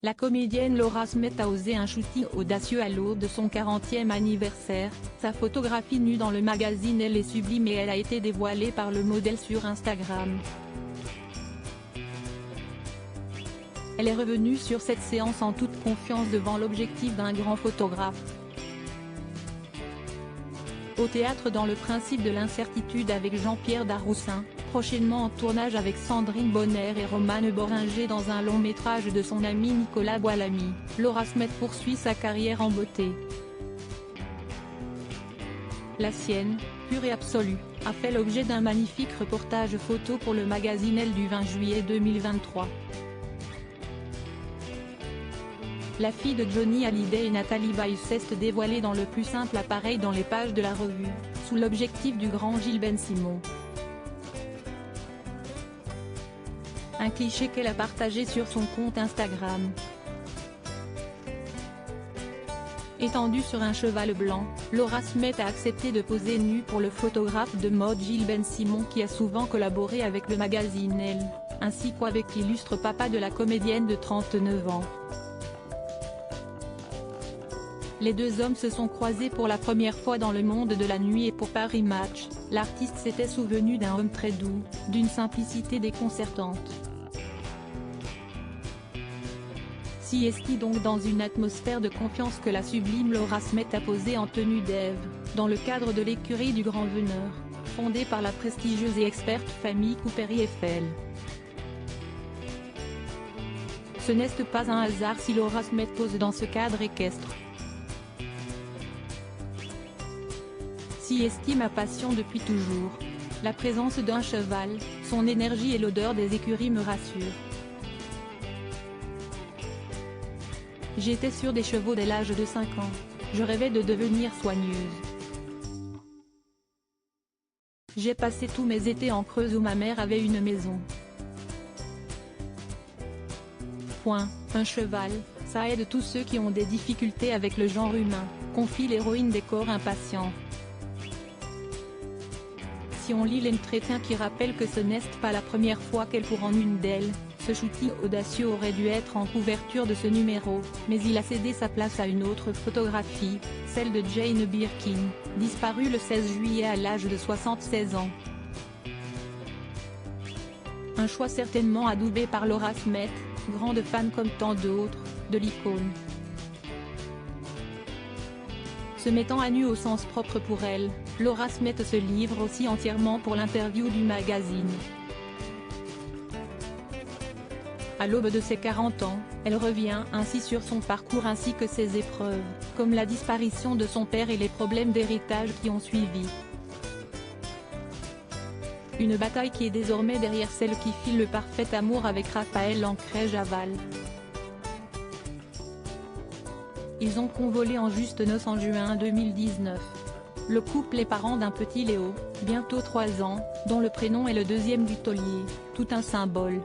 La comédienne Laura Smith a osé un shooting audacieux à l'aube de son 40e anniversaire. Sa photographie nue dans le magazine Elle est sublime et elle a été dévoilée par le modèle sur Instagram. Elle est revenue sur cette séance en toute confiance devant l'objectif d'un grand photographe. Au théâtre dans Le principe de l'incertitude avec Jean-Pierre Daroussin, prochainement en tournage avec Sandrine Bonner et Romane Boringer dans un long métrage de son ami Nicolas Boilamy, Laura Smith poursuit sa carrière en beauté. La sienne, pure et absolue, a fait l'objet d'un magnifique reportage photo pour le magazine Elle du 20 juillet 2023. La fille de Johnny Hallyday et Nathalie Baye s'est dévoilée dans le plus simple appareil dans les pages de la revue, sous l'objectif du grand Gilles Ben-Simon. Un cliché qu'elle a partagé sur son compte Instagram. Étendue sur un cheval blanc, Laura Smith a accepté de poser nue pour le photographe de mode Gilles Ben-Simon qui a souvent collaboré avec le magazine Elle, ainsi qu'avec l'illustre papa de la comédienne de 39 ans. Les deux hommes se sont croisés pour la première fois dans le monde de la nuit et pour Paris Match, l'artiste s'était souvenu d'un homme très doux, d'une simplicité déconcertante. Si est-il donc dans une atmosphère de confiance que la sublime Laura Smith a posé en tenue d'Ève, dans le cadre de l'écurie du Grand Veneur, fondée par la prestigieuse et experte famille Coupéry-Eiffel. Ce n'est pas un hasard si Laura Smith pose dans ce cadre équestre. Si estime ma passion depuis toujours. La présence d'un cheval, son énergie et l'odeur des écuries me rassurent. J'étais sur des chevaux dès l'âge de 5 ans. Je rêvais de devenir soigneuse. J'ai passé tous mes étés en Creuse où ma mère avait une maison. Un cheval, ça aide tous ceux qui ont des difficultés avec le genre humain, confie l'héroïne des corps impatients. Si on lit l'entretien qui rappelle que ce n'est pas la première fois qu'elle court en une d'elles, ce shooting audacieux aurait dû être en couverture de ce numéro, mais il a cédé sa place à une autre photographie, celle de Jane Birkin, disparue le 16 juillet à l'âge de 76 ans. Un choix certainement adoubé par Laura Smith, grande fan comme tant d'autres, de l'icône. Se mettant à nu au sens propre pour elle, Laura Smith se livre aussi entièrement pour l'interview du magazine. À l'aube de ses 40 ans, elle revient ainsi sur son parcours ainsi que ses épreuves, comme la disparition de son père et les problèmes d'héritage qui ont suivi. Une bataille qui est désormais derrière celle qui fit le parfait amour avec Raphaël Lancret-Javal. Ils ont convolé en juste noces en juin 2019. Le couple est parent d'un petit Léo, bientôt 3 ans, dont le prénom est le deuxième du taulier, tout un symbole.